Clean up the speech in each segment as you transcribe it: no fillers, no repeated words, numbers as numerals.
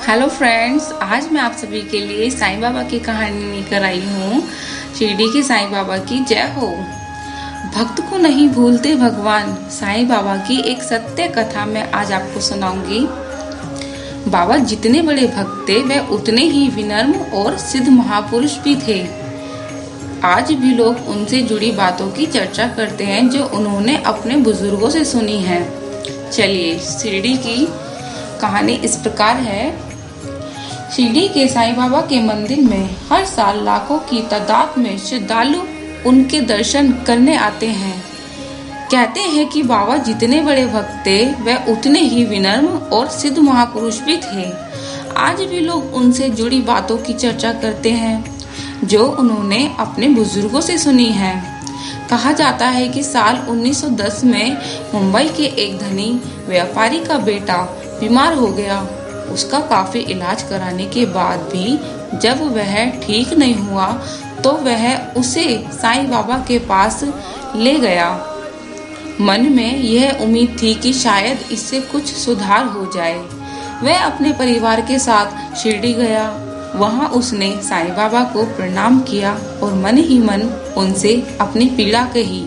Hello friends, आज मैं आप सभी के लिए साईं बाबा की कहानी लेकर आई हूँ। शिरडी के साईं बाबा की जय हो। भक्त को नहीं भूलते भगवान, साईं बाबा की एक सत्य कथा मैं आज आपको सुनाऊंगी। बाबा जितने बड़े भक्त थे वह उतने ही विनम्र और सिद्ध महापुरुष भी थे। आज भी लोग उनसे जुड़ी बातों की चर्चा करते हैं जो उन्होंने अपने बुजुर्गों से सुनी है। चलिए, शिरडी की कहानी इस प्रकार है। शिरडी के साईं बाबा के मंदिर में हर साल लाखों की तादाद में श्रद्धालु उनके दर्शन करने आते हैं। कहते हैं कि बाबा जितने बड़े भक्त थे वह उतने ही विनम्र और सिद्ध महापुरुष भी थे। आज भी लोग उनसे जुड़ी बातों की चर्चा करते हैं जो उन्होंने अपने बुजुर्गों से सुनी है। कहा जाता है कि साल 1910 में मुंबई के एक धनी व्यापारी का बेटा बीमार हो गया। उसका काफी इलाज कराने के बाद भी जब वह ठीक नहीं हुआ तो वह उसे साईं बाबा के पास ले गया। मन में यह उम्मीद थी कि शायद इससे कुछ सुधार हो जाए। वह अपने परिवार के साथ शिरडी गया। वहां उसने साईं बाबा को प्रणाम किया और मन ही मन उनसे अपनी पीड़ा कही।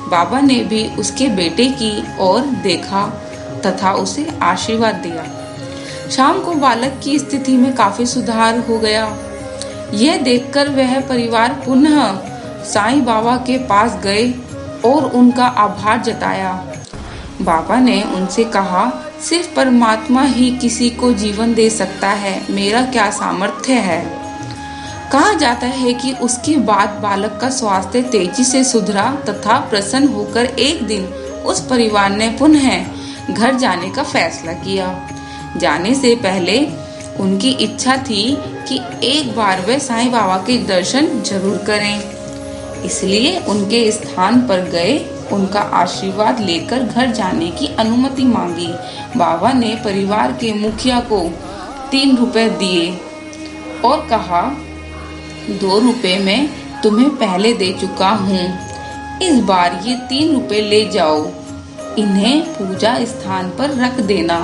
बाबा ने भी उसके बेटे की ओर देखा तथा उसे आशीर्वाद दिया। शाम को बालक की स्थिति में काफी सुधार हो गया। यह देखकर वह परिवार पुनः साईं बाबा के पास गए और उनका आभार जताया। बाबा ने उनसे कहा, सिर्फ परमात्मा ही किसी को जीवन दे सकता है, मेरा क्या सामर्थ्य है। कहा जाता है कि उसके बाद बालक का स्वास्थ्य तेजी से सुधरा तथा प्रसन्न होकर एक दिन उस परिवार ने पुनः घर जाने का फैसला किया। जाने से पहले उनकी इच्छा थी कि एक बार वे साईं बाबा के दर्शन जरूर करें। इसलिए उनके स्थान पर गए, उनका आशीर्वाद लेकर घर जाने की अनुमति मांगी। बाबा ने परिवार के मुखिया को 3 रुपए दिए और कहा, 2 रुपए मैं तुम्हें पहले दे चुका हूँ, इस बार ये 3 रुपए ले जाओ। इन्हें पूजा स्थान पर रख देना।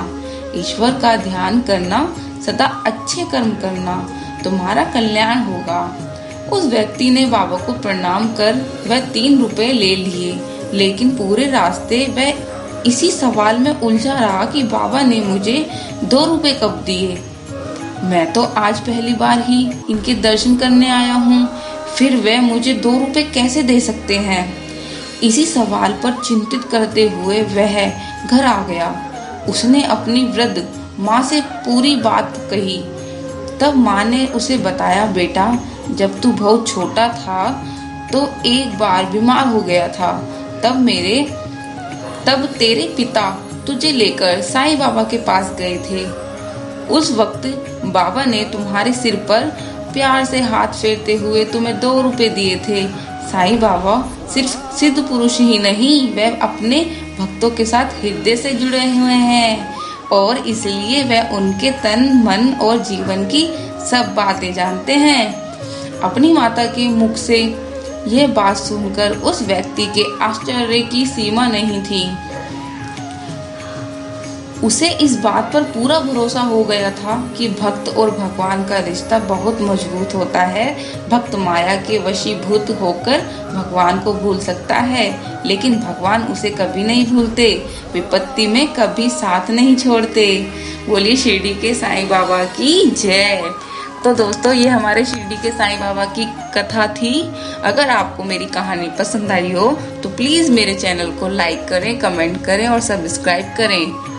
ईश्वर का ध्यान करना, सदा अच्छे कर्म करना, तुम्हारा कल्याण होगा। उस व्यक्ति ने बाबा को प्रणाम कर वह 3 रुपए ले लिए, लेकिन पूरे रास्ते वह इसी सवाल में उलझा रहा कि बाबा ने मुझे 2 रुपए कब दिए। मैं तो आज पहली बार ही इनके दर्शन करने आया हूँ, फिर वह मुझे 2 रुपए कैसे दे सकते हैं। इसी सवाल पर चिंतित करते हुए वह घर आ गया। उसने अपनी वृद्ध माँ से पूरी बात कही। तब माँ ने उसे बताया, बेटा, जब तू बहुत छोटा था तो एक बार बीमार हो गया था। तब तेरे पिता तुझे लेकर साईं बाबा के पास गए थे। उस वक्त बाबा ने तुम्हारे सिर पर प्यार से हाथ फेरते हुए तुम्हें 2 रुपए दिए थे। साईं बाबा सिर्फ सिद्ध पुरुष ही नहीं, वह अपने भक्तों के साथ हृदय से जुड़े हुए हैं और इसलिए वह उनके तन, मन और जीवन की सब बातें जानते हैं। अपनी माता के मुख से यह बात सुनकर उस व्यक्ति के आश्चर्य की सीमा नहीं थी। उसे इस बात पर पूरा भरोसा हो गया था कि भक्त और भगवान का रिश्ता बहुत मजबूत होता है। भक्त माया के वशीभूत होकर भगवान को भूल सकता है, लेकिन भगवान उसे कभी नहीं भूलते, विपत्ति में कभी साथ नहीं छोड़ते। बोलिए शिरडी के साईं बाबा की जय। तो दोस्तों, ये हमारे शिरडी के साईं बाबा की कथा थी। अगर आपको मेरी कहानी पसंद आई हो तो प्लीज़ मेरे चैनल को लाइक करें, कमेंट करें और सब्सक्राइब करें।